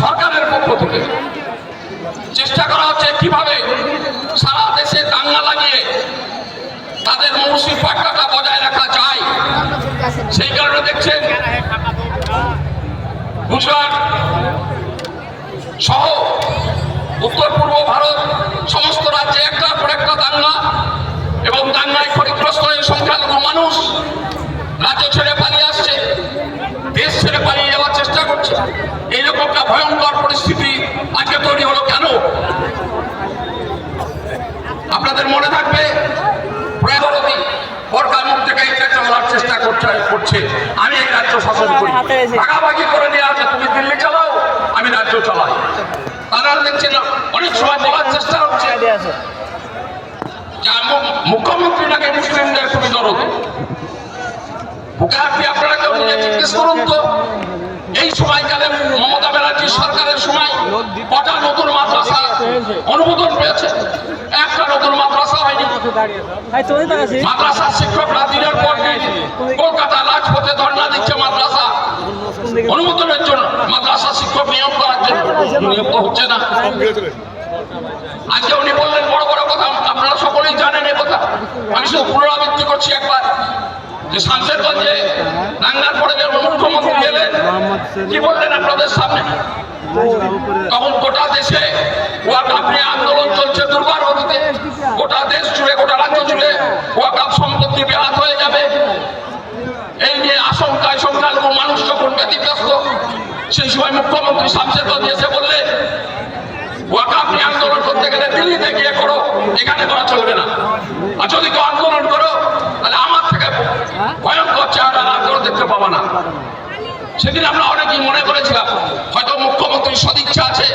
সরকারের পক্ষ থেকে চেষ্টা করা হচ্ছে কিভাবে সারা দেশে দাঙ্গা লাগিয়ে তাদের মৌসুমী পাট্টাটা বজায় রাখা যায়। সেই কারণে দেখছেন গুজরাট সহ উত্তর পূর্ব ভারত সমস্ত রাজ্যে একটার পর একটা দাঙ্গা, এবং দাঙ্গায় ক্ষতিগ্রস্ত হয়ে সংখ্যালঘু মানুষ রাজ্য ছেড়ে পালিয়ে আসছে, দেশ ছেড়ে পালিয়ে যাওয়ার চেষ্টা করছে। এইরকম একটা ভয়ঙ্কর পরিস্থিতি আজকে তৈরি হলো কেন? আপনাদের মনে থাকবে সরকার মুখ থেকে এটা চালানোর চেষ্টা করছে, আমি এই রাজ্য শাসন করি, ভাগাভাগি করে নিয়ে আছে, তুমি দিল্লি চালাও আমি রাজ্য চালাই। তারা দেখছেন অনেক সময় বলার চেষ্টা হচ্ছে মুখ্যমন্ত্রী নাকি মুসলিমদের খুবই দরদ। আপনারা কেউ জিজ্ঞেস করুন তো, এই সময়কালে মমতা ব্যানার্জির সরকারের সময় কটা নতুন মাদ্রাসা অনুমোদন পেয়েছে? একটা নতুন মাদ্রাসা হয়নি। মাদ্রাসার শিক্ষকরা দিনের পর দিন কলকাতা রাজপথে ধর্ণা দিচ্ছে মাদ্রাসা অনুমোদনের জন্য, মাদ্রাসা শিক্ষক নিয়োগ করার জন্য। নিয়োগ তো হচ্ছে না। আজকে উনি বললেন বড় বড় কথা, আপনারা সকলেই জানেন এ কথা, আমি শুধু পুনরাবৃত্তি করছি একবার, যে শামশেরগঞ্জে দাঙ্গার পরে মুখ্যমন্ত্রী এলেন, কি বললেন আপনাদের সামনে? তখন গোটা দেশে ওয়াকফ নিয়ে আন্দোলন চলছে দুর্বার গতিতে, গোটা দেশ জুড়ে গোটা রাজ্য জুড়ে ওয়াকফ সম্পত্তি বেহাত হয়ে যাবে, এই নিয়ে আশঙ্কায় সংখ্যালঘু মানুষ যখন ব্যতিগ্রস্ত। সেই সময় মুখ্যমন্ত্রী শামশেরগঞ্জে এসে বললেন ওয়াকফ নিয়ে আন্দোলন করতে গেলে দিল্লিতে গিয়ে করো, এখানে করা চলবে না, আর যদি কেউ আন্দোলন করো তাহলে আমার থেকে ভয়ঙ্কর চেহারা আন্দোলন দেখতে পাবো না। সেদিন আমরা অনেকেই মনে করেছিলাম হয়তো মুখ্যমন্ত্রীর সদিচ্ছা আছে।